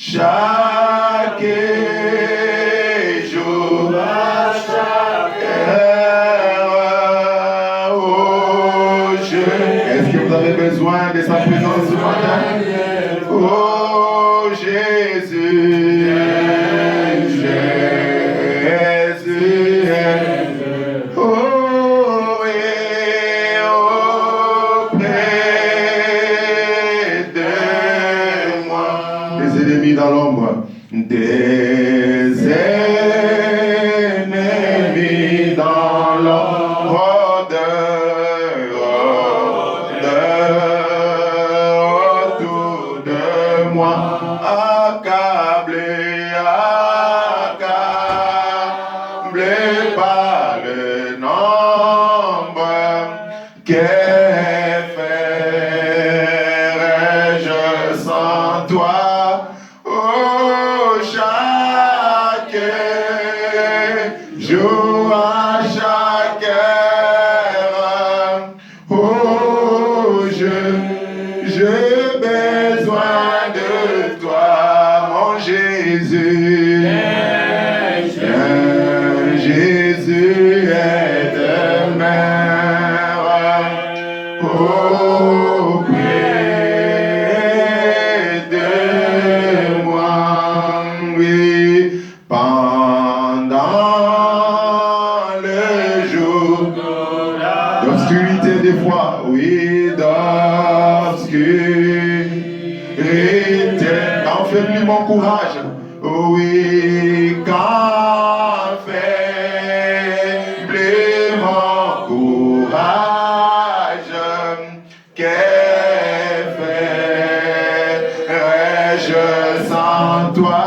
chaque jour, à chaque heure. Oh, est-ce que vous avez besoin de sa présence ce matin? Oh, Jésus, Jésus, oh, et auprès de moi, des ennemis dans l'ombre, des ennemis dans l'ombre autour de moi, accablé par le nombre, que ferais-je sans toi? Oh, chaque jour, à chaque heure, oh, j'ai besoin de toi, mon Jésus. Jésus est demeure auprès de moi, oui, pendant le jour d'obscurité des fois, oui, d'obscurité, quand faiblit mon courage, oui, quand faiblit mon courage, que ferais-je sans toi?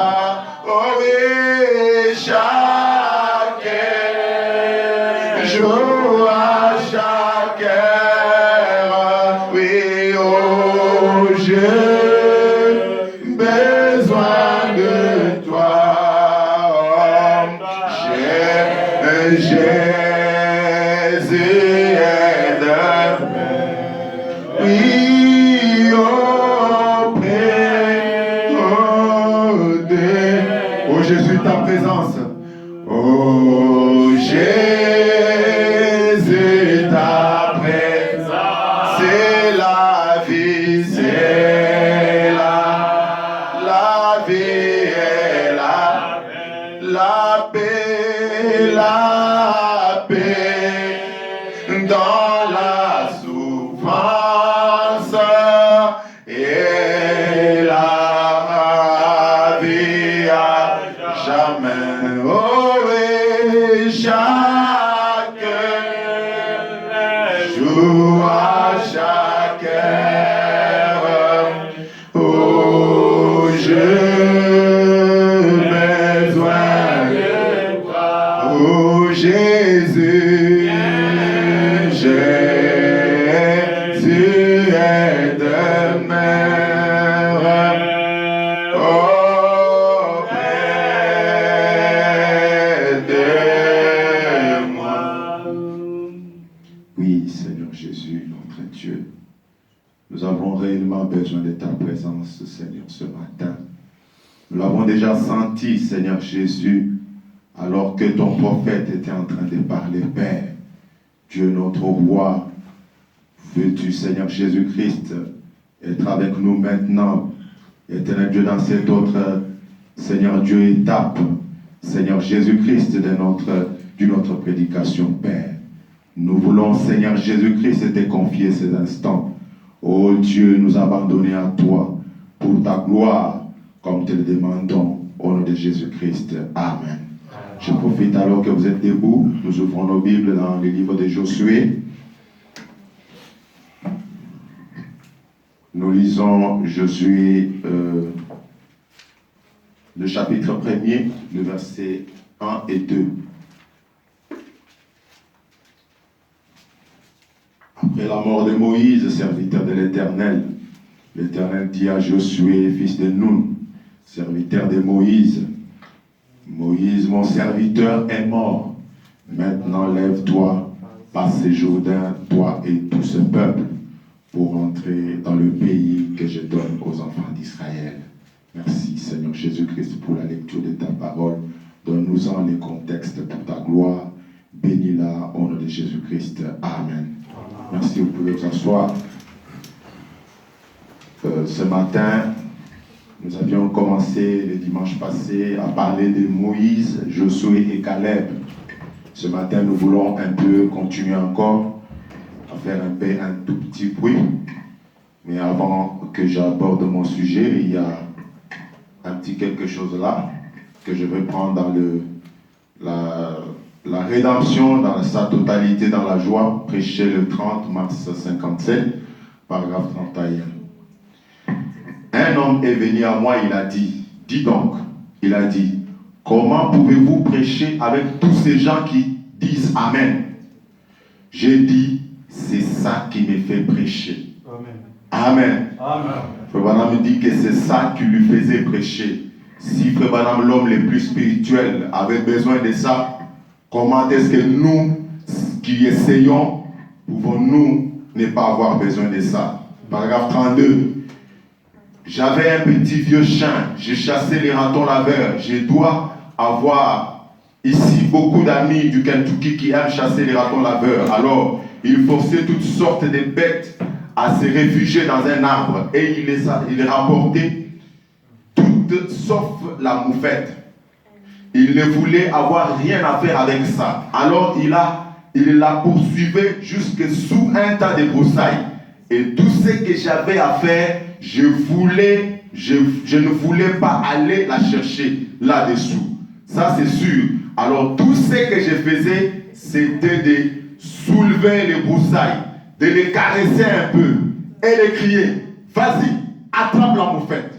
Oh oui, chaque jour, à chaque heure, oui, oh, j'ai besoin de toi. Jésus est oui, auprès de oh Jésus, ta présence. Oh Jésus, ta présence, c'est la vie, c'est la vie et la paix, dans la souffrance et la vie à jamais. Oh oui, chaque jour, à chaque heure, oh j'ai besoin de toi, oh Jésus. Jésus est demeure auprès de moi. Oui, Seigneur Jésus, notre Dieu, nous avons réellement besoin de ta présence, Seigneur, ce matin. Nous l'avons déjà senti, Seigneur Jésus, alors que ton prophète était en train de parler, Père. Dieu notre roi, veux-tu, Seigneur Jésus-Christ, être avec nous maintenant, éternel Dieu, dans cette autre, Seigneur Dieu, étape, Seigneur Jésus-Christ, de notre prédication, Père. Nous voulons, Seigneur Jésus-Christ, te confier ces instants. Oh Dieu, nous abandonner à toi, pour ta gloire, comme te le demandons, au nom de Jésus-Christ. Amen. Je profite alors que vous êtes debout. Nous ouvrons nos Bibles dans le livre de Josué. Nous lisons Josué, le chapitre 1er, le verset 1 et 2. Après la mort de Moïse, serviteur de l'Éternel, l'Éternel dit à Josué, fils de Nun, serviteur de Moïse, Moïse, mon serviteur, est mort. Maintenant, lève-toi, passe ce Jourdain, toi et tout ce peuple, pour entrer dans le pays que je donne aux enfants d'Israël. Merci, Seigneur. Seigneur Jésus-Christ, pour la lecture de ta parole. Donne-nous-en les contextes pour ta gloire. Bénis-la au nom de Jésus-Christ. Amen. Merci, vous pouvez vous asseoir. Ce matin, nous avions commencé le dimanche passé à parler de Moïse, Josué et Caleb. Ce matin, nous voulons un peu continuer encore à faire un tout petit bruit. Mais avant que j'aborde mon sujet, il y a un petit quelque chose là que je vais prendre dans la rédemption dans sa totalité dans la joie, prêché le 30 mars 57, paragraphe 31. Un homme est venu à moi, il a dit, dis donc, il a dit, comment pouvez-vous prêcher avec tous ces gens qui disent Amen? J'ai dit, c'est ça qui me fait prêcher. Amen. Amen. Frère Branham me dit que c'est ça qui lui faisait prêcher. Si Frère Branham, l'homme le plus spirituel, avait besoin de ça, comment est-ce que nous, qui essayons, pouvons-nous ne pas avoir besoin de ça? Paragraphe 32. J'avais un petit vieux chien, j'ai chassé les ratons laveurs. Je dois avoir ici beaucoup d'amis du Kentucky qui aiment chasser les ratons laveurs. Alors, il forçait toutes sortes de bêtes à se réfugier dans un arbre et il rapportait toutes sauf la moufette. Il ne voulait avoir rien à faire avec ça. Alors, il la poursuivait jusque sous un tas de broussailles. Et tout ce que j'avais à faire, je ne voulais pas aller la chercher là-dessous. Ça, c'est sûr. Alors, tout ce que je faisais, c'était de soulever les broussailles, de les caresser un peu et de crier, vas-y, attrape la moufette.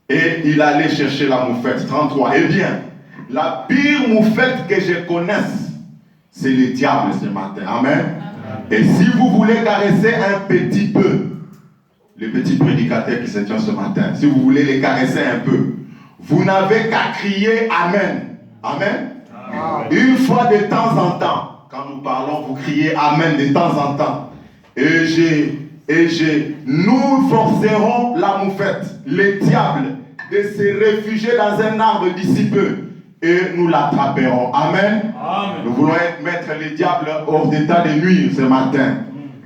Et il allait chercher la moufette. 33. Eh bien, la pire moufette que je connaisse, c'est le diable ce matin. Amen. Et si vous voulez caresser un petit peu, les petits prédicateurs qui se tiennent ce matin, si vous voulez les caresser un peu, vous n'avez qu'à crier Amen. Amen. Amen. Une fois de temps en temps, quand nous parlons, vous criez Amen de temps en temps. Nous forcerons la moufette, le diable, de se réfugier dans un arbre d'ici peu. Et nous l'attraperons. Amen. Amen. Nous voulons mettre le diable hors d'état de nuire ce matin.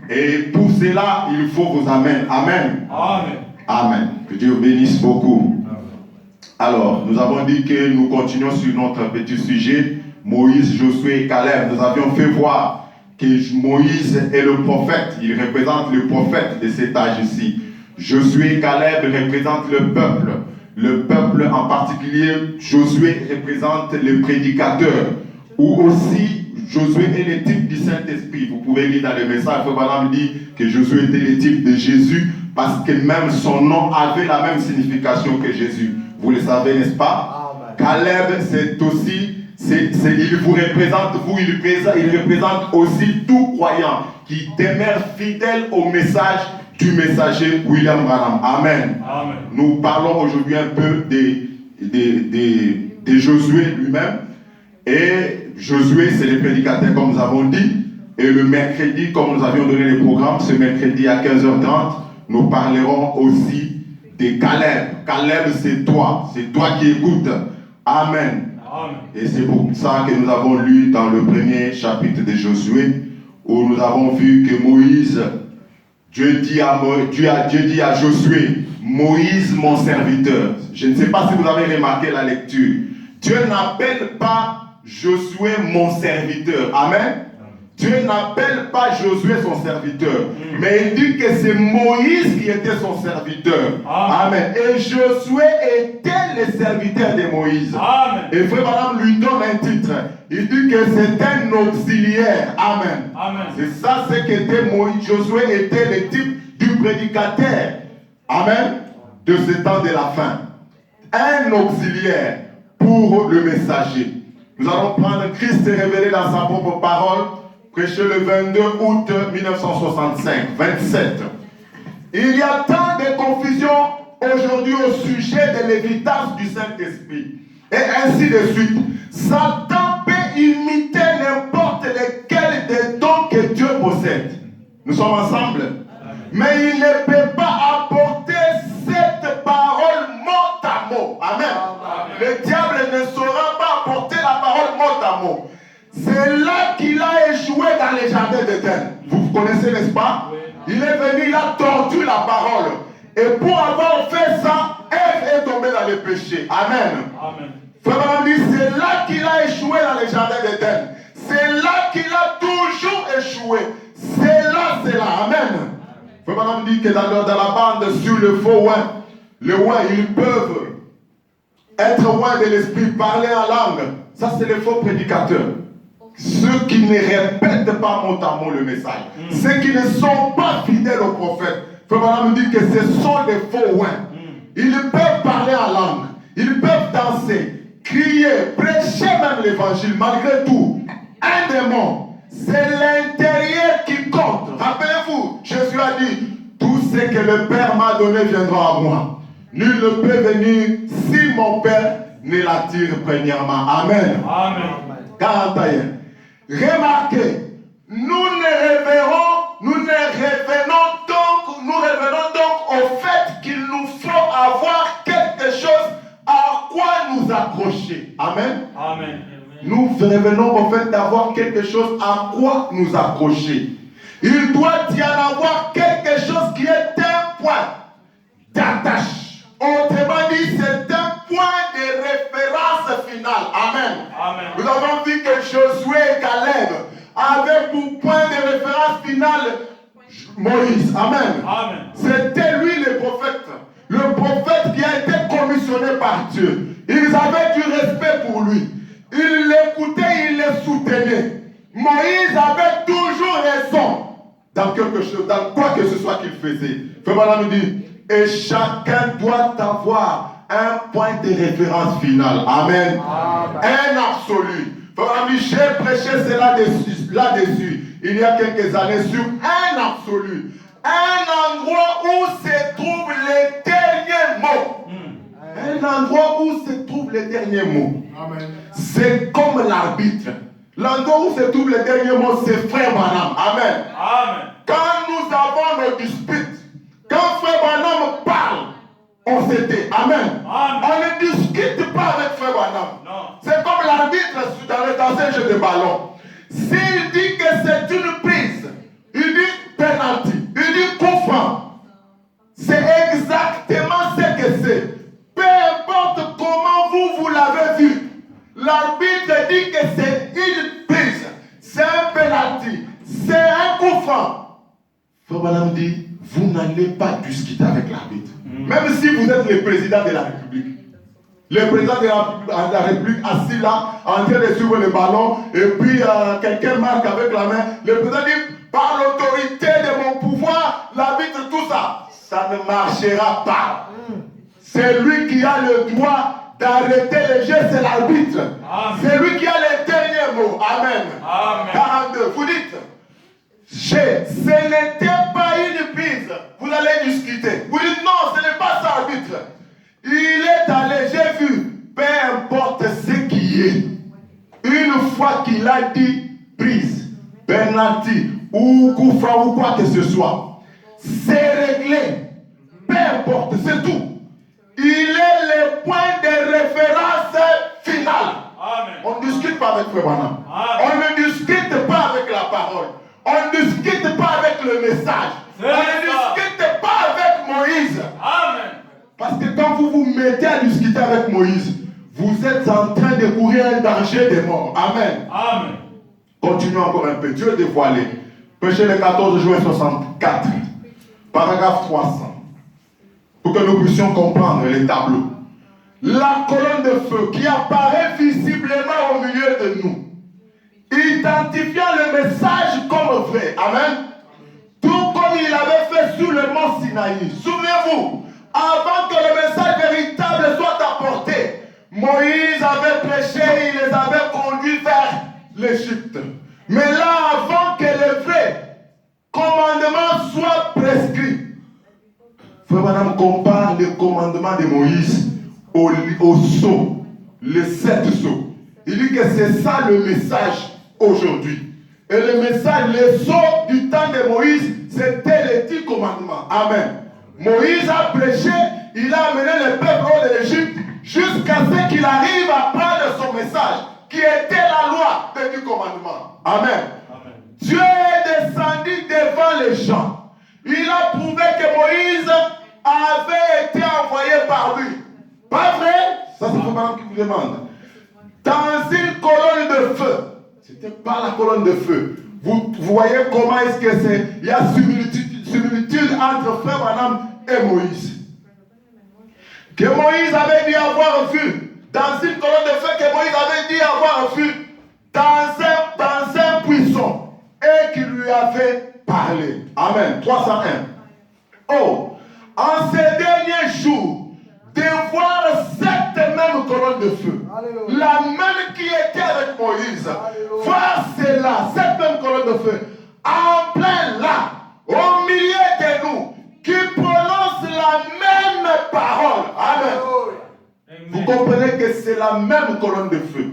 Et pour cela, il faut vous amener. Amen. Amen. Amen. Que Dieu bénisse beaucoup. Amen. Alors, nous avons dit que nous continuons sur notre petit sujet, Moïse, Josué et Caleb. Nous avions fait voir que Moïse est le prophète. Il représente le prophète de cet âge ici. Josué et Caleb représentent le peuple. Le peuple en particulier, Josué représente le prédicateur. Ou aussi, Josué est le type du Saint-Esprit. Vous pouvez lire dans le message, Frère Branham dit que Josué était le type de Jésus parce que même son nom avait la même signification que Jésus. Vous le savez, n'est-ce pas? Amen. Caleb, c'est aussi, il vous représente, il représente aussi tout croyant qui demeure fidèle au message du messager William Branham. Amen. Amen. Nous parlons aujourd'hui un peu de Josué lui-même. Et Josué, c'est le prédicateur comme nous avons dit. Et le mercredi, comme nous avions donné le programme, ce mercredi à 15h30, nous parlerons aussi de Caleb. Caleb, c'est toi qui écoutes. Amen. Amen. Et c'est pour ça que nous avons lu dans le premier chapitre de Josué, où nous avons vu que Moïse, Dieu dit à Josué, Moïse mon serviteur. Je ne sais pas si vous avez remarqué la lecture. Dieu n'appelle pas Josué mon serviteur. Amen. Dieu n'appelle pas Josué son serviteur. Mais il dit que c'est Moïse qui était son serviteur. Amen. Et Josué était le serviteur de Moïse. Amen. Et Frère Branham lui donne un titre. Il dit que c'est un auxiliaire. Amen. Amen. C'est ça ce qu'était Moïse. Josué était le type du prédicateur. Amen. De ce temps de la fin. Un auxiliaire pour le messager. Nous allons prendre Christ révélé dans sa propre parole, prêché le 22 août 1965, 27. Il y a tant de confusion aujourd'hui au sujet de l'évidence du Saint-Esprit. Et ainsi de suite. Satan peut imiter n'importe lequel des dons que Dieu possède. Nous sommes ensemble. Mais il ne peut pas apporter cette parole mot à mot. les péchés. Amen. Amen. Frère Branham dit, c'est là qu'il a échoué dans les jardins d'Éden. C'est là qu'il a toujours échoué. C'est là. Amen. Frère Branham dit que dans la bande sur le faux oin, les oins, ils peuvent être oins de l'esprit, parler en langue. Ça, c'est les faux prédicateurs. Ceux qui ne répètent pas mot à mot le message. Ceux qui ne sont pas fidèles au prophète. Frère Branham dit que ce sont des faux oins. Ils peuvent parler en langue. Ils peuvent danser, crier, prêcher même l'évangile. Malgré tout, un démon, c'est l'intérieur qui compte. Rappelez-vous, Jésus a dit, tout ce que le Père m'a donné viendra à moi. Nul ne peut venir si mon Père ne l'attire premièrement. Amen. Amen. 41. Remarquez, nous revenons donc au fait qu'il nous faut avoir quelque chose à quoi nous accrocher. Amen. Amen. Nous revenons au fait d'avoir quelque chose à quoi nous accrocher. Il doit y en avoir quelque chose qui est un point d'attache. Autrement dit, c'est un point de référence finale. Amen. Amen. Nous avons vu que Josué et Caleb avaient pour point de référence finale Moïse. Amen. Amen. C'était lui le prophète qui a été commissionné par Dieu. Ils avaient du respect pour lui. Ils l'écoutaient, ils le soutenaient. Moïse avait toujours raison dans quelque chose, dans quoi que ce soit qu'il faisait. Frère Branham dit, et chacun doit avoir un point de référence final. Amen. Amen. Un absolu. Frère Branham dit, j'ai prêché cela là-dessus, il y a quelques années, sur un absolu. Un endroit où se trouvent les derniers mots. Un endroit où se trouvent les derniers mots. C'est comme l'arbitre. L'endroit où se trouvent les derniers mots, c'est Frère Branham. Amen. Amen. Quand nous avons nos disputes, quand Frère Branham parle, on se tait. Amen. Amen. On ne discute pas avec Frère Branham. C'est comme l'arbitre dans un jeu de ballon. S'il dit que c'est une prise, il dit penalty, il dit coup franc. C'est exactement ce que c'est. Peu importe comment vous l'avez vu, l'arbitre dit que c'est une prise, c'est un penalty, c'est un coup franc. Frère Branham dit, vous n'allez pas discuter avec l'arbitre. Même si vous êtes le président de la République. Le président de la République assis là, en train de suivre le ballon, et puis quelqu'un marque avec la main. Le président dit, par l'autorité de mon pouvoir, l'arbitre, tout ça, ça ne marchera pas. C'est lui qui a le droit d'arrêter le jeu, c'est l'arbitre. C'est lui qui a les derniers mots. Amen. Amen. 42. Vous dites, ce n'était pas une prise. Vous allez discuter. Vous dites, non, ce n'est pas ça, arbitre. Il est allé, j'ai vu, peu importe ce qui est. Une fois qu'il a dit prise, penalty, ou coup franc, ou quoi que ce soit, c'est réglé. Peu importe, c'est tout. Il est le point de référence final. Amen. On ne discute pas avec Frère Branham. On ne discute pas avec la parole. On ne discute pas avec le message. On ne discute pas avec Moïse. Amen. Parce que quand vous vous mettez à discuter avec Moïse, vous êtes en train de courir un danger de mort. Amen. Amen. Continuons encore un peu. Dieu est dévoilé. Péché le 14 juin 64. Paragraphe 300. Pour que nous puissions comprendre les tableaux. La colonne de feu qui apparaît visiblement au milieu de nous, identifiant le message comme vrai. Amen. Tout comme il avait fait sur le mont Sinaï. Souvenez-vous, avant que le message véritable soit apporté, Moïse avait prêché, il les avait conduits vers l'Égypte. Mais là, avant que le vrai commandement soit prescrit, Frère Branham compare le commandement de Moïse au sceau, les 7 sceaux. Il dit que c'est ça le message aujourd'hui. Et le message, le sceau du temps de Moïse, c'était les 10 commandements. Amen. Moïse a prêché, il a amené le peuple hors de l'Égypte jusqu'à ce qu'il arrive à prendre son message, qui était la loi des 10 commandements. Amen. Amen. Dieu est descendu devant les gens. Il a prouvé que Moïse avait été envoyé par lui. Pas vrai? frère Branham qui vous demande. Dans une colonne de feu. C'était pas la colonne de feu. Vous voyez comment est-ce que c'est. Il y a similitude entre frère Branham et Moïse. Que Moïse avait dû avoir vu. Dans une colonne de feu que Moïse avait dû avoir vu. Dans un buisson. Et qui lui avait parlé. Amen. 301. Oh, en ces derniers jours, de voir cette même colonne de feu, Alléluia. La même qui était avec Moïse, Alléluia. Voir cela, cette même colonne de feu, en plein là, au milieu de nous, qui prononce la même parole. Amen. Amen. Vous comprenez que c'est la même colonne de feu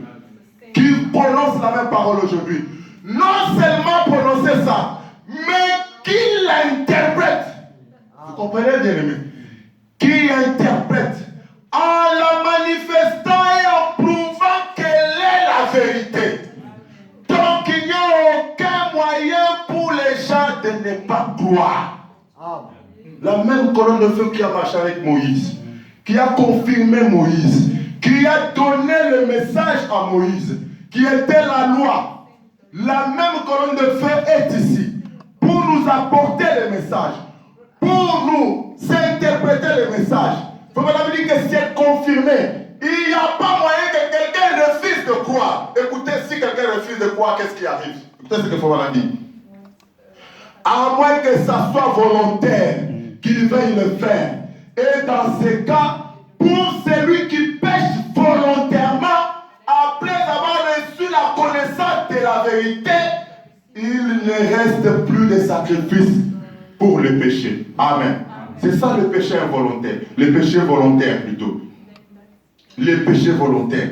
qui prononce la même parole aujourd'hui. Non seulement prononcer ça, mais qui l'interprète. Vous comprenez, bien aimé? Qui interprète en la manifestant et en prouvant quelle est la vérité. Donc il n'y a aucun moyen pour les gens de ne pas croire. La même colonne de feu qui a marché avec Moïse, qui a confirmé Moïse, qui a donné le message à Moïse, qui était la loi. La même colonne de feu est ici pour nous apporter le message, pour nous interpréter le message. Il faut me dire que c'est confirmé. Il n'y a pas moyen que quelqu'un refuse de croire. Écoutez, si quelqu'un refuse de croire, qu'est-ce qui arrive? Écoutez ce qu'il faut me dire. À moins que ça soit volontaire, qu'il veuille le faire. Et dans ce cas, pour celui qui pêche volontairement, après avoir reçu la connaissance de la vérité, il ne reste plus de sacrifice pour le péché. Amen. C'est ça le péché involontaire. Le péché volontaire plutôt. Le péché volontaire.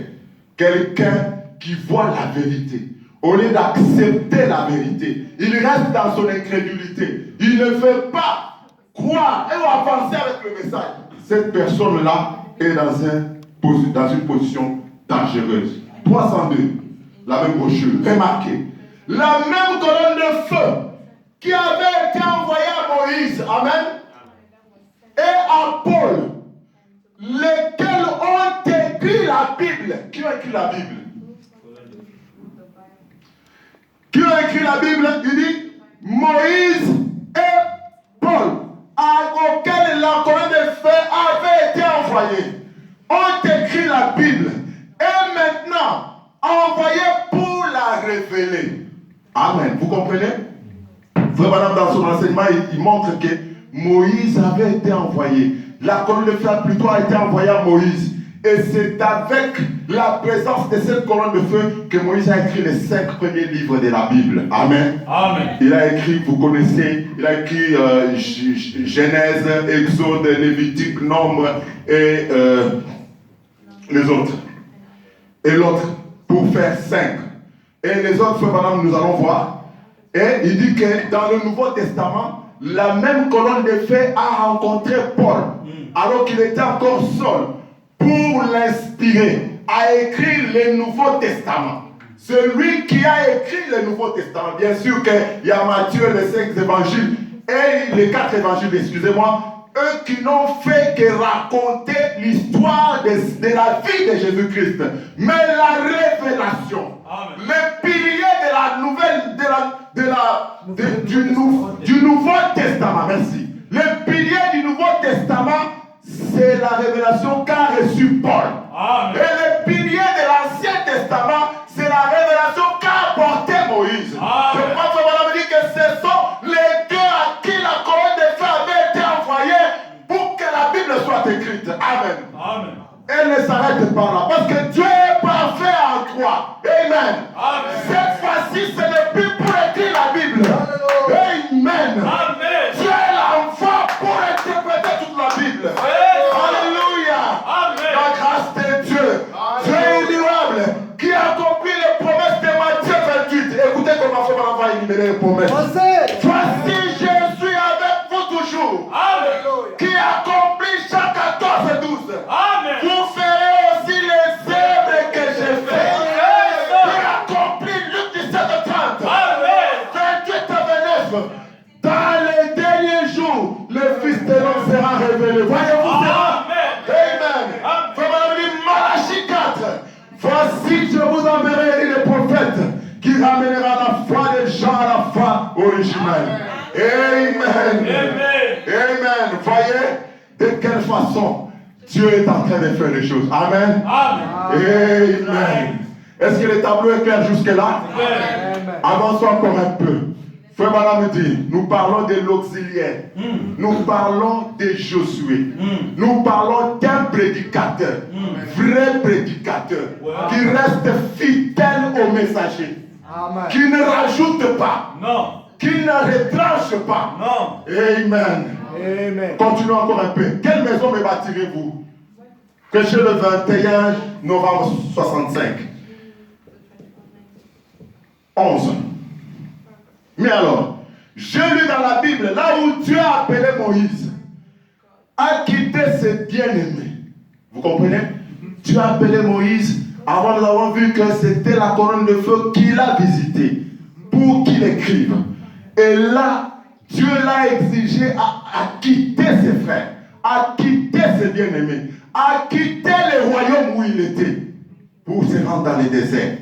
Quelqu'un qui voit la vérité. Au lieu d'accepter la vérité, il reste dans son incrédulité. Il ne veut pas croire et avancer avec le message. Cette personne-là est dans une position dangereuse. 302. La même brochure. Remarquez. La même colonne de feu qui avait été envoyée à Moïse. Amen. Et à Paul, lesquels ont écrit la Bible. Qui a écrit la Bible? Qui a écrit la Bible? Il dit Moïse et Paul, auxquels la colonne de feu avait été envoyée, ont écrit la Bible et maintenant envoyée pour la révéler. Amen. Vous comprenez? Frère Branham, dans son enseignement, il montre que Moïse avait été envoyé. La colonne de feu plutôt a été envoyée à Moïse. Et c'est avec la présence de cette colonne de feu que Moïse a écrit les 5 premiers livres de la Bible. Amen. Amen. Il a écrit, vous connaissez, il a écrit Genèse, Exode, Lévitique, Nombre et les autres. Et l'autre, pour faire 5. Et les autres, frères, madame, nous allons voir. Et il dit que dans le Nouveau Testament, la même colonne de feu a rencontré Paul, alors qu'il était encore seul, pour l'inspirer à écrire le Nouveau Testament. Celui qui a écrit le Nouveau Testament, bien sûr qu'il y a Matthieu, les 5 évangiles, et les 4 évangiles, excusez-moi, eux qui n'ont fait que raconter l'histoire de la vie de Jésus-Christ, mais la révélation, le pilier de la nouvelle, du Nouveau Testament, merci. Le pilier du Nouveau Testament, c'est la révélation qu'a reçue Paul. Amen. Et le pilier de l'Ancien Testament, c'est la révélation qu'a apporté Moïse. Amen. Je crois que vous avez dit que ce sont les deux à qui la colonne de feu avait été envoyée pour que la Bible soit écrite. Amen. Amen. Elle ne s'arrête pas là, parce que Dieu est parfait en toi. Amen. Amen. Cette fois-ci, ce n'est plus pour écrire la Bible. Amen. Amen. Dieu l'envoie pour interpréter toute la Bible. Alléluia. Amen. La grâce de Dieu. Dieu est durable, qui a accompli les promesses de Matthieu 28. Écoutez comment on va énumérer les promesses. Voici, je suis avec vous toujours. Amen. Qui accomplit chaque 14 et 12. Amen. Vous ferez aussi les œuvres que j'ai faites. Qui accomplit Luc 17 et 30. Amen. Amen. Amen. Voyez de quelle façon Dieu est en train de faire les choses. Amen. Amen. Est-ce que le tableau est clair jusque-là? Avançons encore un peu. Frère Madame dit, nous parlons de l'auxiliaire. Nous parlons de Josué. Nous parlons d'un prédicateur. Vrai prédicateur. Qui reste fidèle au messager. Amen. Qui ne rajoute pas. Non. Qui ne retranche pas. Non. Amen. Amen. Continuons encore un peu. Quelle maison me bâtirez-vous? Prêché le 21 novembre 65. 11. Mais alors, j'ai lu dans la Bible, là où Dieu a appelé Moïse, à quitter ses bien-aimés. Vous comprenez? Dieu a appelé Moïse, avant nous avons vu que c'était la colonne de feu qu'il a visité pour qu'il écrive. Et là, Dieu l'a exigé à quitter ses frères, à quitter ses bien-aimés, à quitter le royaume où il était, pour se rendre dans le désert.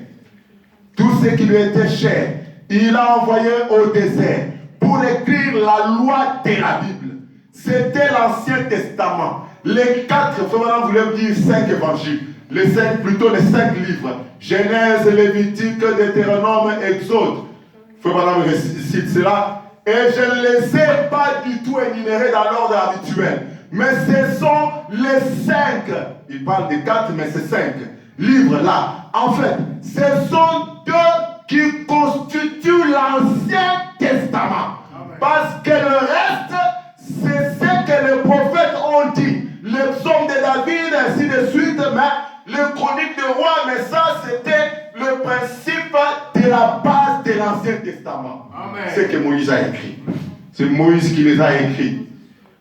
Tout ce qui lui était cher, il a envoyé au désert pour écrire la loi de la Bible. C'était l'Ancien Testament. Les 4, il faut voulait dire 5 évangiles. Les 5, plutôt les 5 livres. Genèse, Lévitique, Deutéronome, Exode. Il faut cite cela. Et je ne les ai pas du tout énumérés dans l'ordre habituel. Mais ce sont les 5. Il parle des 4, mais c'est 5 livres-là. En fait, ce sont 2 qui constituent l'Ancien Testament. Amen. Parce que le reste, c'est ce que les prophètes ont dit. Les psaumes de David, ainsi de suite, mais les chroniques de rois, mais ça, c'était le principe de la base de l'Ancien Testament. Amen. C'est que Moïse a écrit. C'est Moïse qui les a écrits.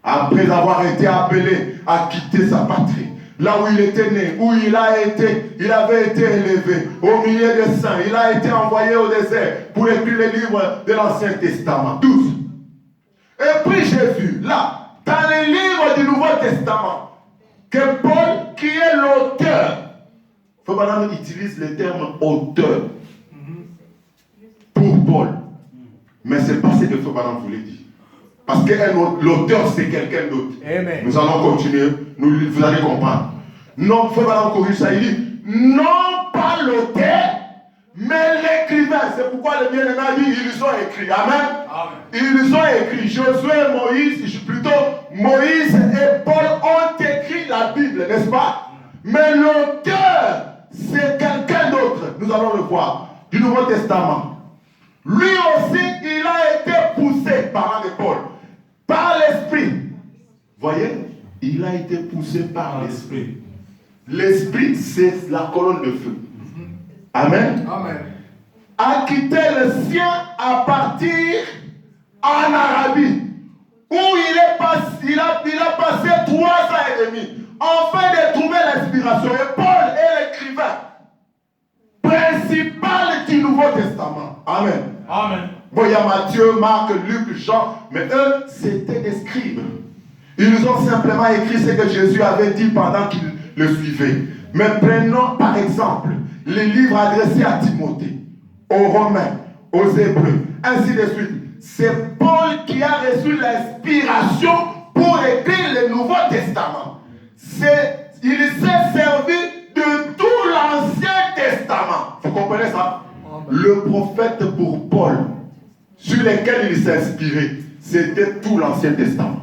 Après avoir été appelé à quitter sa patrie. Là où il était né, où il avait été élevé, au milieu des saints, il a été envoyé au désert pour écrire les livres de l'Ancien Testament, 12. Et puis j'ai vu, là, dans les livres du Nouveau Testament, que Paul, qui est l'auteur, il faut qu'on utilise le terme auteur pour Paul. Mais c'est pas ce que Fabana voulait dire. Parce que l'auteur, c'est quelqu'un d'autre. Nous allons continuer, vous allez comprendre. Non, Fabana corrige ça, il dit, non pas l'auteur, mais l'écrivain. C'est pourquoi le bien-aimé a dit, ils ont écrit. Amen. Amen. Ils ont écrit. Josué et Moïse, plutôt Moïse et Paul ont écrit la Bible, n'est-ce pas? Mais l'auteur, c'est quelqu'un d'autre. Nous allons le voir. Du Nouveau Testament. Lui aussi, il a été poussé par un de Paul. Par l'Esprit. Voyez? Il a été poussé par l'Esprit. L'Esprit, c'est la colonne de feu. Amen. Amen. A quitté le sien à partir en Arabie, où il a passé 3 ans et demi, afin de trouver l'inspiration. Et Paul est l'écrivain principal du Nouveau Testament. Amen. Amen. Bon, il y a Matthieu, Marc, Luc, Jean, mais eux, c'était des scribes. Ils ont simplement écrit ce que Jésus avait dit pendant qu'ils le suivaient. Mais prenons par exemple les livres adressés à Timothée, aux Romains, aux Hébreux, ainsi de suite. C'est Paul qui a reçu l'inspiration pour écrire le Nouveau Testament. Il s'est servi de tout l'Ancien Testament. Vous comprenez ça? Le prophète pour Paul, sur lequel il s'est inspiré, c'était tout l'Ancien Testament.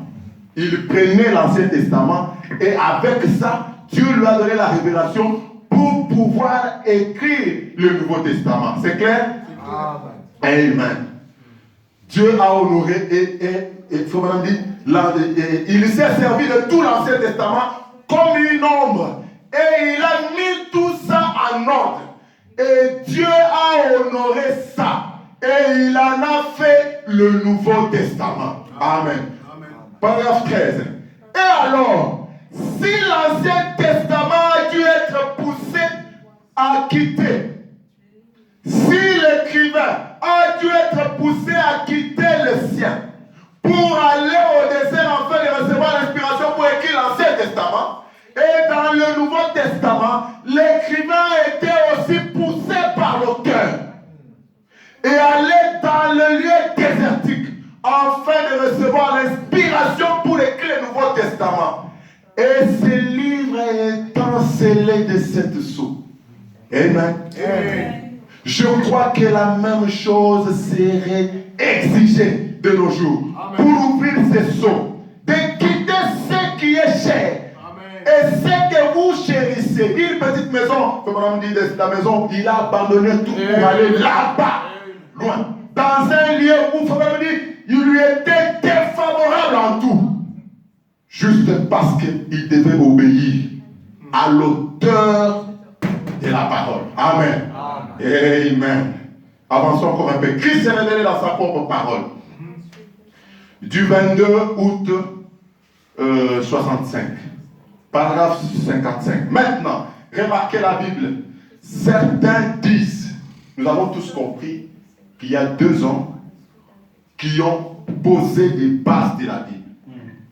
Il prenait l'Ancien Testament et avec ça, Dieu lui a donné la révélation pour pouvoir écrire le Nouveau Testament. C'est clair? Amen. Amen. Dieu a honoré et faut même dire, il s'est servi de tout l'Ancien Testament comme une ombre. Et il a mis tout ça en ordre. Et Dieu a honoré ça. Et il en a fait le Nouveau Testament. Amen. Amen. Paragraphe 13. Et alors, si l'Ancien Testament a dû être poussé à quitter, si l'écrivain a dû être poussé à quitter le sien pour aller au désert afin de recevoir l'inspiration pour écrire l'Ancien Testament, et dans le Nouveau Testament, l'écrivain était aussi poussé par l'auteur et allait dans le lieu désertique afin de recevoir l'inspiration pour écrire le Nouveau Testament. Et ce livre étant scellé de cette sceau. Amen. Je crois que la même chose serait exigée de nos jours. Amen. Pour ouvrir ces sceaux, de quitter ce qui est cher. Amen. Et ce que vous chérissez. Une petite maison, comme on dit, la maison, il a abandonné tout pour aller là-bas, loin. Dans un lieu où, il lui était défavorable en tout. Juste parce qu'il devait obéir à l'auteur de la parole. Amen. Amen. Avançons encore un peu. Christ s'est révélé dans sa propre parole. Du 22 août 65. Paragraphe 55. Maintenant, remarquez la Bible. Certains disent, nous avons tous compris qu'il y a 2 hommes qui ont posé les bases de la Bible.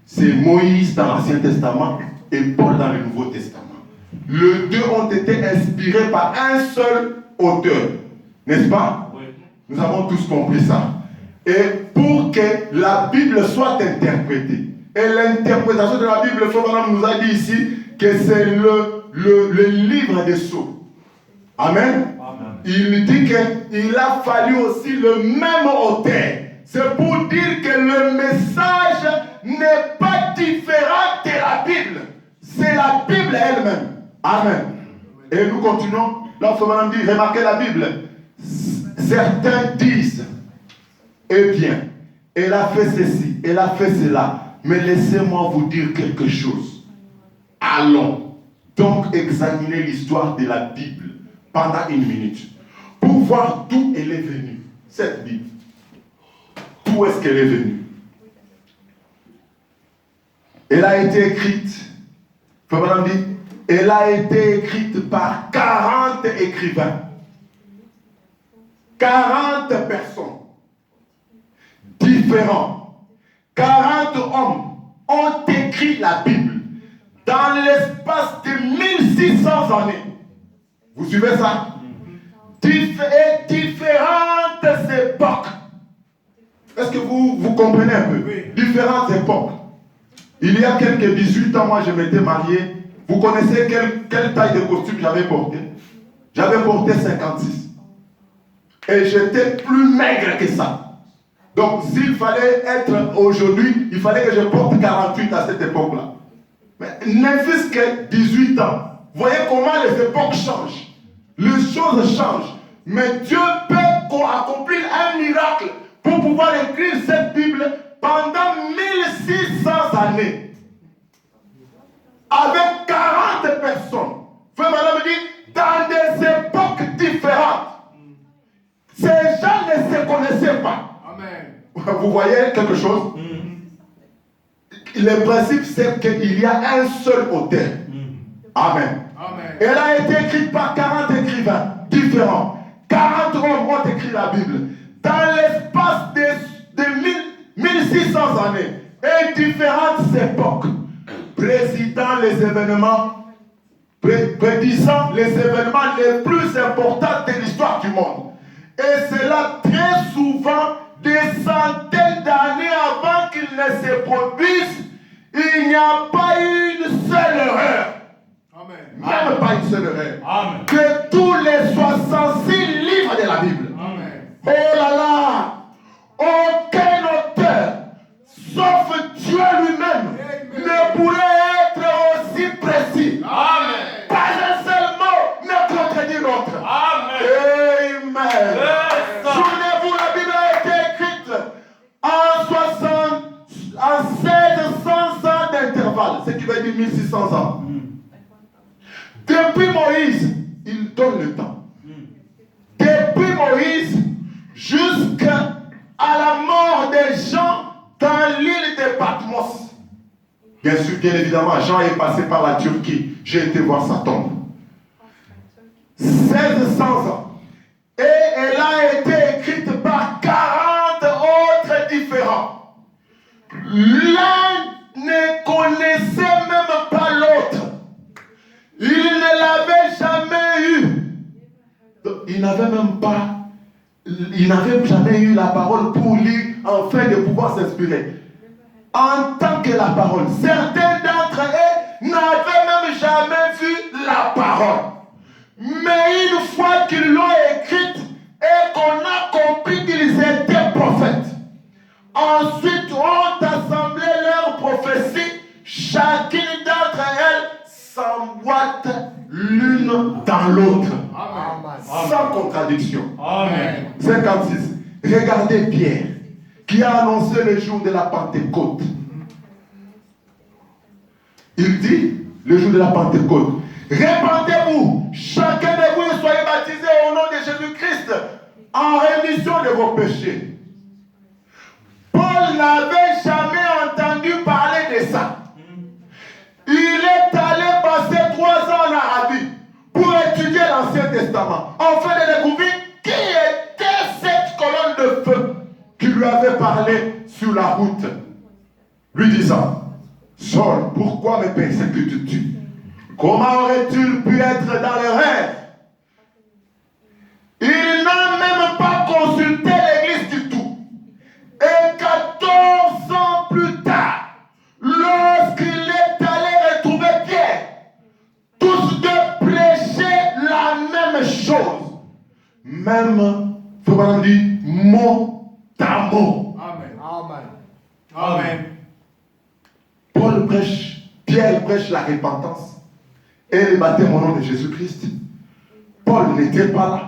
C'est Moïse dans l'Ancien Testament et Paul dans le Nouveau Testament. Les deux ont été inspirés par un seul auteur. N'est-ce pas? Oui. Nous avons tous compris ça. Et pour que la Bible soit interprétée, et l'interprétation de la Bible, le frère Branham nous a dit ici que c'est le livre des sceaux. Amen. Amen. Il dit qu'il a fallu aussi le même auteur. C'est pour dire que le message n'est pas différent de la Bible. C'est la Bible elle-même. Amen. Et nous continuons. Là, il faut maintenant dire, remarquez la Bible. Certains disent, eh bien, elle a fait ceci, elle a fait cela. Mais laissez-moi vous dire quelque chose. Allons donc examiner l'histoire de la Bible pendant 1 minute pour voir d'où elle est venue, cette Bible. D'où est-ce qu'elle est venue? Elle a été écrite, elle a été écrite par 40 écrivains, 40 personnes différents, 40 hommes ont écrit la Bible dans l'espace de 1600 années. Vous suivez ça? Différentes époques. Est-ce que vous comprenez un peu? Oui. Différentes époques. Il y a quelques 18 ans, moi je m'étais marié. Vous connaissez quelle taille de costume j'avais porté? J'avais porté 56. Et j'étais plus maigre que ça. Donc s'il fallait être aujourd'hui, il fallait que je porte 48 à cette époque-là. Mais ne fût-ce que 18 ans. Voyez comment les époques changent. Les choses changent. Mais Dieu peut accomplir un miracle pour pouvoir écrire cette Bible pendant 1600 années. Avec 40 personnes. Frère Madame dit, dans des époques différentes. Ces gens ne se connaissaient pas. Amen. Vous voyez quelque chose? Le principe, c'est qu'il y a un seul auteur. Amen. Amen. Elle a été écrite par 40 écrivains différents. 40 hommes ont écrit la Bible. Dans l'espace de 1600 années et différentes époques, prédisant les événements les plus importants de l'histoire du monde. Et cela très souvent, des centaines d'années avant qu'il ne se produise, il n'y a pas une seule erreur. Amen. Même pas une seule erreur. Amen. Que tous les 66 livres de la Bible. Amen. Oh là là! Aucun auteur, sauf Dieu lui-même, ne pourrait être aussi précis. Amen. Pas un seul mot ne contredit l'autre. Amen. Amen. Souvenez-vous, la Bible a été écrite en 1600 ans d'intervalle, ce qui veut dire 1600 ans. Depuis Moïse, il donne le temps. Depuis Moïse jusqu'à la mort des gens dans l'île de Patmos. Bien sûr, bien évidemment, Jean est passé par la Turquie. J'ai été voir sa tombe. 1600 ans. Et elle a été écrite par 40 autres différents. L'un ne connaissait même pas l'autre. Il ne l'avait jamais eu. Il n'avait jamais eu la parole pour lire afin de pouvoir s'inspirer. En tant que la parole, certains d'entre eux n'avaient même jamais vu la parole. Mais une fois qu'ils l'ont écrite et qu'on a compris qu'ils étaient prophètes, ensuite ont assemblé leurs prophéties, chacune d'entre elles s'emboîte l'une dans l'autre. Sans contradiction. Amen. 56. Regardez Pierre, qui a annoncé le jour de la Pentecôte. Il dit, le jour de la Pentecôte, répandez-vous, chacun de vous, et soyez baptisés au nom de Jésus-Christ, en rémission de vos péchés. Paul n'avait jamais entendu parler de ça. Il est allé passer 3 ans en Arabie pour étudier l'Ancien Testament, afin de découvrir qui était cette colonne de feu qui lui avait parlé sur la route, lui disant, Saul, pourquoi me persécutes-tu? Comment aurait-il pu être dans le rêve? Il n'a même pas consulté l'église du tout. Et 14 ans plus tard, lorsqu'il est allé retrouver Pierre, tous deux prêchaient la même chose. Même, faut pas dire, mot à mot. Amen. Amen. Amen. Paul prêche, Pierre prêche la repentance et le baptême au nom de Jésus-Christ. Paul n'était pas là.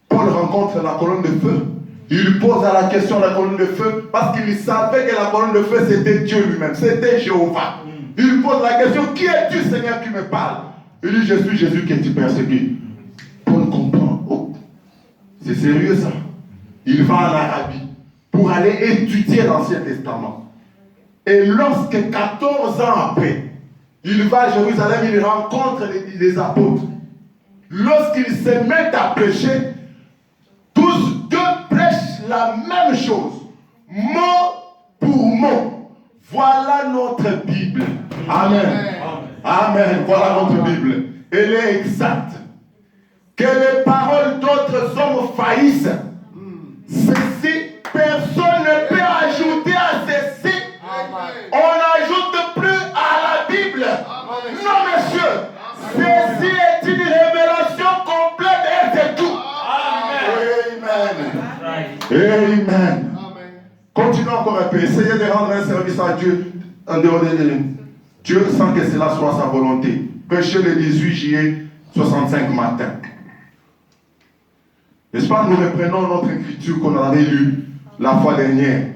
Paul rencontre la colonne de feu. Il pose à la question de la colonne de feu parce qu'il savait que la colonne de feu c'était Dieu lui-même, c'était Jéhovah. Il pose la question, qui es-tu Seigneur qui me parle? Il dit, je suis Jésus que tu persécutes. Paul comprend, oh, c'est sérieux ça. Il va en Arabie pour aller étudier l'Ancien Testament. Et lorsque 14 ans après, il va à Jérusalem, il rencontre les apôtres. Lorsqu'il se met à prêcher, tous deux prêchent la même chose, mot pour mot. Voilà notre Bible. Amen. Amen. Voilà notre Bible. Elle est exacte. Que les paroles d'autres hommes faillissent. Ceci, personne ne peut ajouter à ceci. On n'ajoute plus à la Bible. Non, monsieur. Ceci est une révélation complète et c'est tout. Amen. Amen. Continuons encore un peu. Essayez de rendre un service à Dieu en dehors de Dieu sans que cela soit sa volonté. Prêchez le 18 juillet 65 matin. N'est-ce pas, nous reprenons notre écriture qu'on avait lue la fois dernière.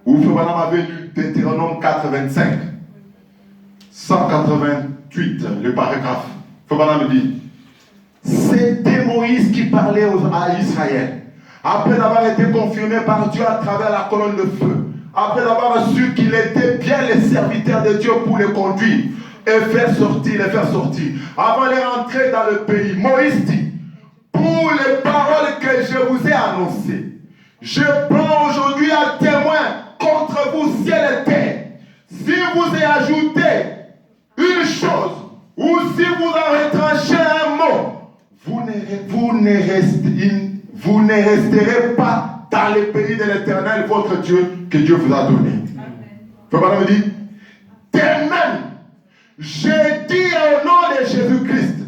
Où Frère Branham avait lu Deutéronome 4, 25. 188, le paragraphe. Frère Branham dit, c'était Moïse qui parlait à Israël. Après avoir été confirmé par Dieu à travers la colonne de feu. Après avoir su qu'il était bien le serviteur de Dieu pour les conduire et faire sortir, les faire sortir. Avant de rentrer dans le pays, Moïse dit, pour les paroles que je vous ai annoncées, je prends aujourd'hui un témoin contre vous, ciel et terre. Si vous y ajoutez une chose, ou si vous en retranchez un mot, vous ne resterez pas dans le pays de l'Éternel, votre Dieu, que Dieu vous a donné. Frère Branham me dit, de même, je dis au nom de Jésus-Christ,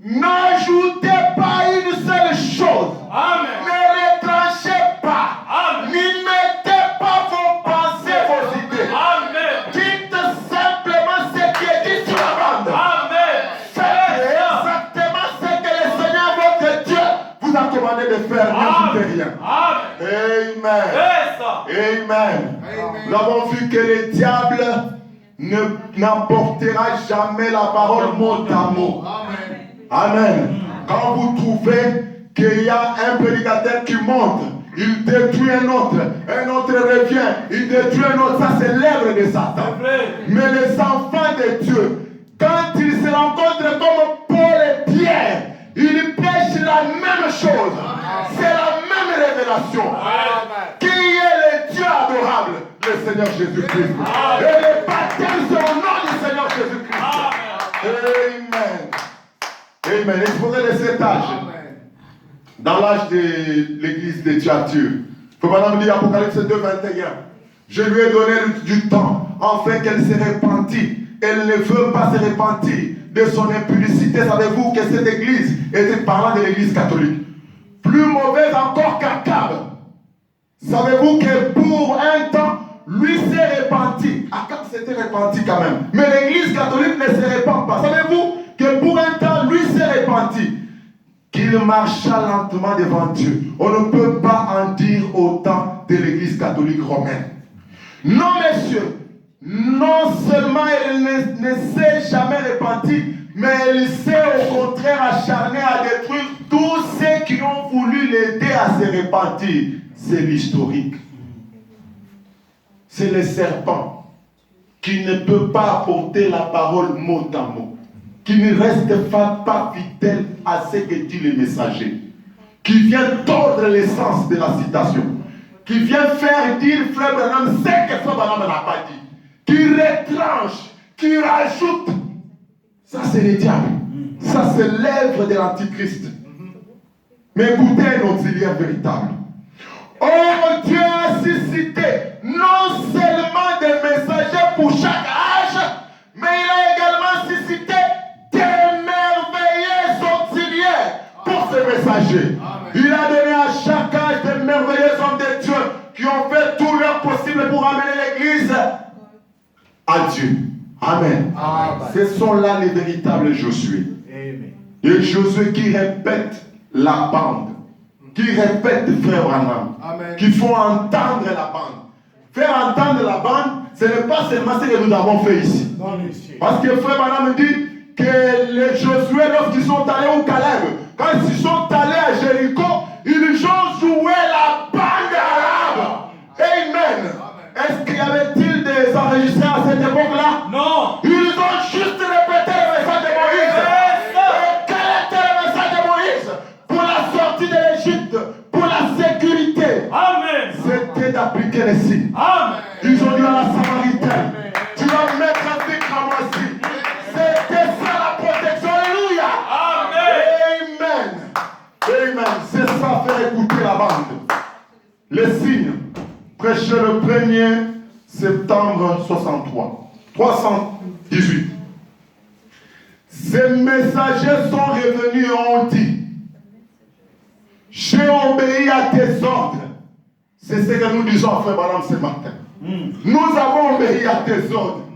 n'ajoutez pas une seule chose. Amen. Ne retranchez pas. Amen. N'y mettez pas vos pensées, vos idées. Amen. Dites simplement ce qui est dit sur la bande. Amen. Faites exactement ce que le Seigneur votre Dieu vous a commandé de faire. N'ajoutez rien. Amen. Amen. Amen. Nous avons vu que le diable n'emportera jamais la parole mot à mot. Amen. Amen. Quand vous trouvez qu'il y a un prédicateur qui monte, il détruit un autre revient, il détruit un autre, ça c'est l'œuvre de Satan. Mais les enfants de Dieu, quand ils se rencontrent comme Paul et Pierre, ils prêchent la même chose. C'est la même révélation. Qui est le Dieu adorable? Le Seigneur Jésus-Christ. Et le baptême c'est au nom du Seigneur Jésus-Christ. Amen. Amen. Exposé de cet âge, dans l'âge de l'église de Thyatire, Madame dit Apocalypse 2, 21. Je lui ai donné du temps afin qu'elle se repentît. Elle ne veut pas se repentir de son impudicité. Savez-vous que cette église était parlant de l'église catholique? Plus mauvaise encore qu'Akab. Savez-vous que pour un temps, lui s'est repenti. Akab s'était repenti quand même. Mais l'église catholique ne se répand pas. Savez-vous que pour un temps, lui s'est repenti. Qu'il marcha lentement devant Dieu. On ne peut pas en dire autant de l'église catholique romaine. Non, messieurs, non seulement elle ne s'est jamais repentie, mais elle s'est au contraire acharnée à détruire tous ceux qui ont voulu l'aider à se repentir. C'est l'historique. C'est le serpent qui ne peut pas apporter la parole mot à mot, qui ne reste pas fidèle à ce que dit le messager, qui vient tordre l'essence de la citation, qui vient faire dire Frère Branham ce que Frère Branham n'a pas dit, qui retranche, qui rajoute. Ça c'est le diable. Ça c'est l'œuvre de l'Antichrist. Mais écoutez un auxiliaire véritable. Oh, Dieu a suscité non seulement des messagers pour chaque âge, mais il a également suscité des merveilleux auxiliaires pour ces messagers. Il a donné à chaque âge des merveilleux hommes de Dieu qui ont fait tout leur possible pour amener l'église à Dieu. Amen. Ce sont là les véritables Josué. Et Josué qui répète la bande, qui répète Frère Branham, qui font entendre la bande. Faire entendre la bande, ce n'est pas seulement ce que nous avons fait ici. Parce que Frère Branham dit que les Josué, lorsqu'ils sont allés au Caleb, quand ils sont allés à Jéricho, ils ont joué la bande arabe. Amen. Est-ce qu'il y avait-il des enregistrés à cette époque-là? Non. Ils ont juste répété le message de Moïse. Et quel était le message de Moïse pour la sortie de l'Égypte, pour la sécurité? Amen. C'était d'appliquer les signes. Amen. Ils ont dit à la Samaritaine, tu vas mettre un pic à moi aussi. C'était ça la protection. Alléluia. Amen. Amen. C'est ça, faire écouter la bande. Les signes. Prêché le 1er septembre 318. Ces messagers sont revenus et ont dit, j'ai obéi à tes ordres. C'est ce que nous disons à Frère Branham ce matin. Nous avons obéi à tes ordres.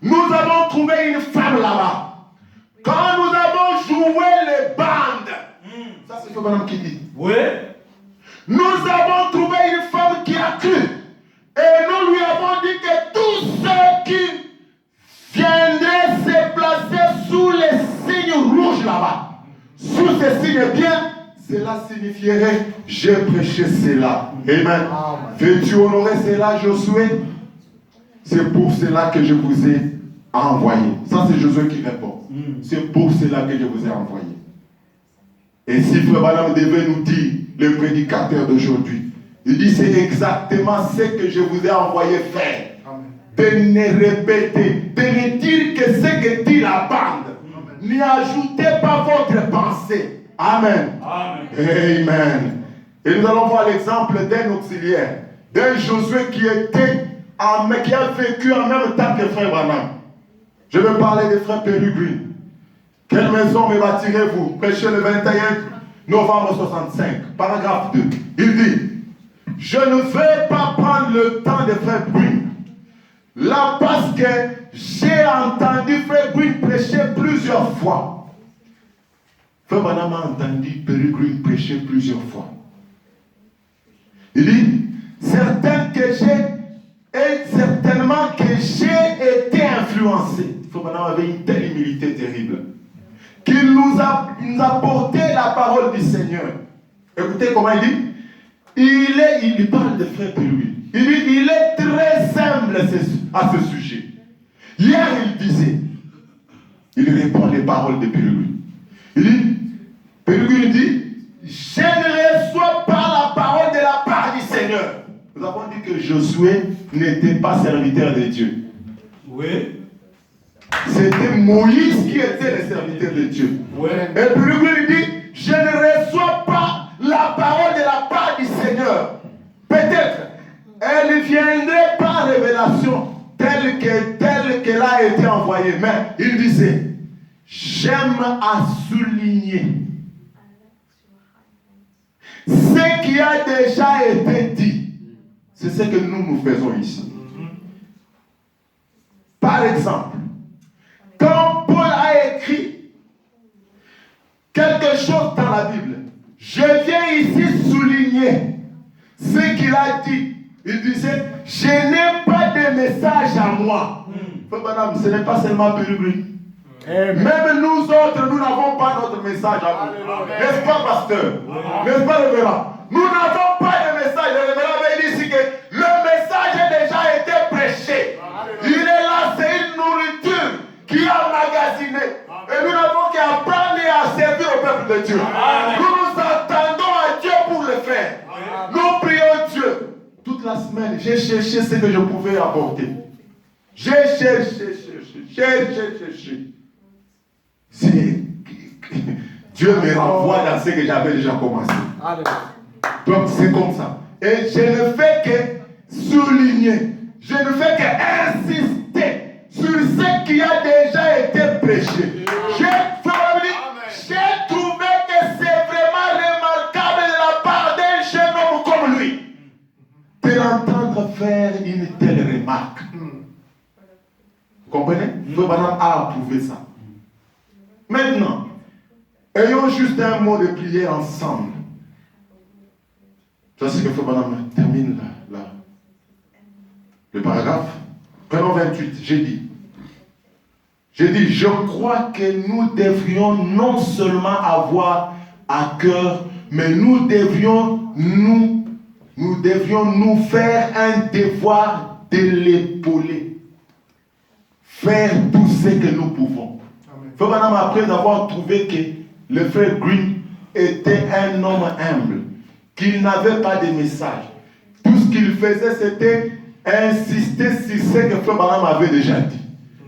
Nous avons trouvé une femme là-bas. Quand nous avons joué les bandes, ça c'est Frère Branham qui dit. Oui. Nous avons trouvé une femme qui a cru. Et nous lui avons dit que tous ceux qui viendraient se placer sous les signes rouges là-bas, sous ces signes bien, cela signifierait j'ai prêché cela. Amen. Veux-tu honorer cela, Josué? C'est pour cela que je vous ai envoyé. Ça, c'est Josué qui répond. C'est pour cela que je vous ai envoyé. Et si Frère Branham devait nous dire, le prédicateur d'aujourd'hui, il dit c'est exactement ce que je vous ai envoyé faire. De ne répéter, de ne dire que ce que dit la bande. N'y ajoutez pas votre pensée. Amen. Amen. Et nous allons voir l'exemple d'un auxiliaire, d'un Josué qui a vécu en même temps que Frère Branham. Je vais parler de Frère Peregrine. Quelle maison me bâtirez-vous? Prêché le 21 novembre 65, paragraphe 2. Il dit, je ne vais pas prendre le temps de Frère Brune. Là, parce que j'ai entendu Frère Brune prêcher plusieurs fois. Frère Branham a entendu Peregrine prêcher plusieurs fois. Il dit, certainement que j'ai été influencé. Frère Branham avait une telle humilité terrible. Qu'il nous a porté la parole du Seigneur. Écoutez comment il dit. Il parle de Frère Peregrine. Il dit, il est très humble à ce sujet. Hier, il disait, il répond les paroles de Peregrine. Il dit, Peregrine dit, je ne reçois pas la parole de la part du Seigneur. Nous avons dit que Josué n'était pas serviteur de Dieu. Oui. C'était Moïse qui était le serviteur de Dieu. Ouais. Et Peregrine dit, je ne reçois pas la parole de la part du Seigneur. viendrait par révélation telle qu'elle a été envoyée. Mais il disait, j'aime à souligner ce qui a déjà été dit. C'est ce que nous faisons ici. Par exemple, quand Paul a écrit quelque chose dans la Bible, je viens ici souligner ce qu'il a dit. Il disait, je n'ai pas de message à moi. Madame, ce n'est pas seulement Pérubri. Même nous autres, nous n'avons pas notre message à nous. N'est-ce pas, pasteur? N'est-ce pas, révérend? Nous n'avons pas de message. Le révérend avait dit ici que le message a déjà été prêché. Il est là, c'est une nourriture qui est emmagasinée. Et nous n'avons qu'à apprendre et à servir au peuple de Dieu. Nous nous attendons à Dieu pour le faire. Nous prions Dieu. Toute la semaine, j'ai cherché ce que je pouvais apporter. J'ai cherché. Dieu me renvoie dans ce que j'avais déjà commencé. Donc c'est comme ça. Et je ne fais que souligner. Je ne fais qu'insister sur ce qui a déjà été prêché. J'ai trouvé que c'est vraiment remarquable de la part d'un jeune homme comme lui de l'entendre faire une telle remarque. Vous comprenez? Le bonhomme a approuvé ça. Maintenant, ayons juste un mot de prière ensemble. Ça, c'est que le bonhomme termine le paragraphe. Prenons 28, j'ai dit, je crois que nous devrions non seulement avoir à cœur, mais nous devrions nous faire un devoir de l'épauler. Faire tout ce que nous pouvons. Frère Branham, après avoir trouvé que le frère Green était un homme humble, qu'il n'avait pas de message, tout ce qu'il faisait, c'était insister sur ce que frère Branham avait déjà dit.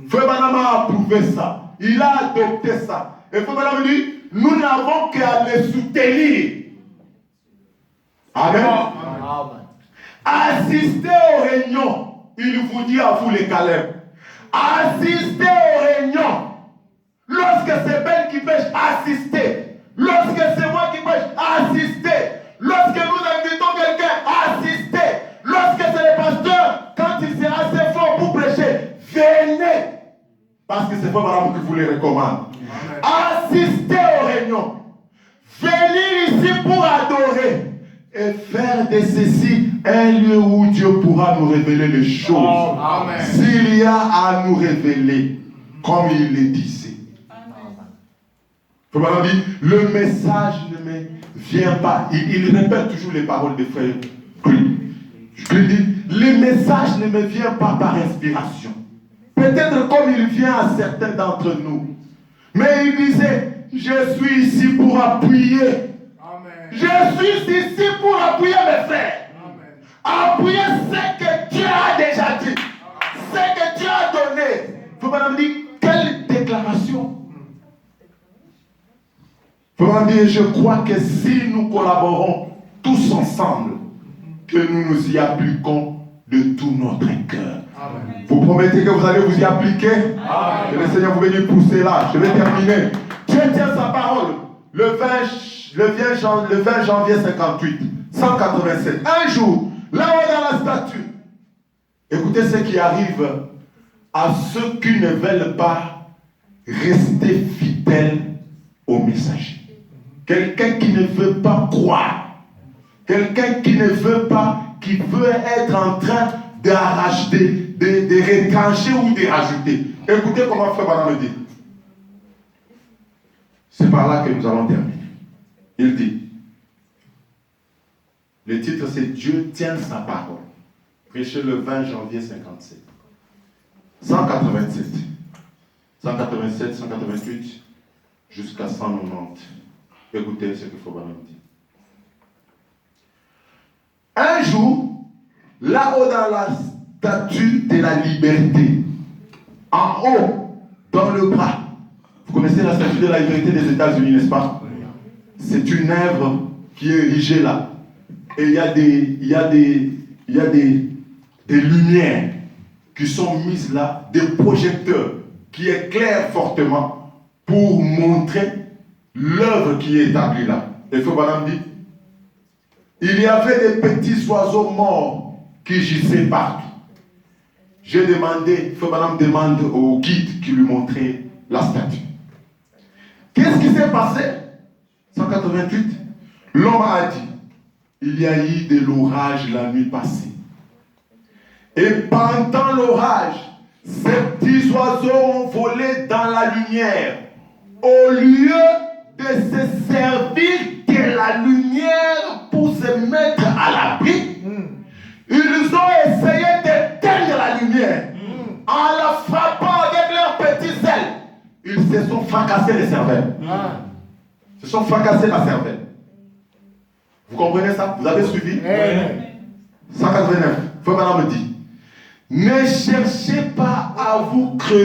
Frère Branham a approuvé ça. Il a adopté ça. Et frère Branham dit, nous n'avons qu'à le soutenir. Amen. Assistez aux réunions. Il vous dit à vous les Caleb. Assistez aux réunions. Lorsque c'est Ben qui pêche, assistez. Lorsque c'est moi qui pêche, assistez. Lorsque nous invitons quelqu'un, assistez. Lorsque c'est le pasteur, quand il sera assez fort pour prêcher, venez. Parce que c'est pas Madame qui vous les recommande. Assistez aux réunions. Venir ici pour adorer. Et faire de ceci un lieu où Dieu pourra nous révéler les choses. S'il y a à nous révéler, comme il le disait. Le message ne me vient pas. Il répète toujours les paroles des frères. Je dis, le message ne me vient pas par inspiration. Peut-être comme il vient à certains d'entre nous. Mais il disait, je suis ici pour appuyer. Je suis ici pour appuyer mes frères. Appuyer ce que Dieu a déjà dit. Ce que Dieu a donné. Vous me dites, quelle déclaration? Vous me dites, je crois que si nous collaborons tous ensemble, que nous nous y appliquons de tout notre cœur. Vous promettez que vous allez vous y appliquer? Que le Seigneur vous bénisse pour cela. Je vais terminer. Dieu tient sa parole. Le 20 janvier 58, 187. Un jour, là-haut dans la statue, écoutez ce qui arrive à ceux qui ne veulent pas rester fidèles au messager. Quelqu'un qui ne veut pas croire. Quelqu'un qui ne veut pas, qui veut être en train d'arracher, de retrancher ou de rajouter. Écoutez comment Frère Branham dit. C'est par là que nous allons terminer. Il dit, le titre c'est Dieu tient sa parole. Prêché le 20 janvier 57. 187. 187, 188, jusqu'à 190. Écoutez ce que Frère dit. Un jour, là-haut dans la statue de la liberté, en haut, dans le bras, vous connaissez la statue de la liberté des États-Unis, n'est-ce pas? C'est une œuvre qui est érigée là. Et il y a des des lumières qui sont mises là, des projecteurs qui éclairent fortement pour montrer l'œuvre qui est établie là. Et Frère Branham dit, il y avait des petits oiseaux morts qui gissaient partout. J'ai demandé, Frère Branham demande au guide qui lui montrait la statue. Qu'est-ce qui s'est passé? 188. L'homme a dit, il y a eu de l'orage la nuit passée. Et pendant l'orage, ces petits oiseaux ont volé dans la lumière. Au lieu de se servir de la lumière pour se mettre à l'abri, ils ont essayé d'éteindre la lumière. En la frappant avec leurs petites ailes, ils se sont fracassés les cervelles. Ils se sont fracassés la cervelle. Vous comprenez ça? Vous avez suivi? 189. Frère Branham me dit, ne cherchez pas à vous creuser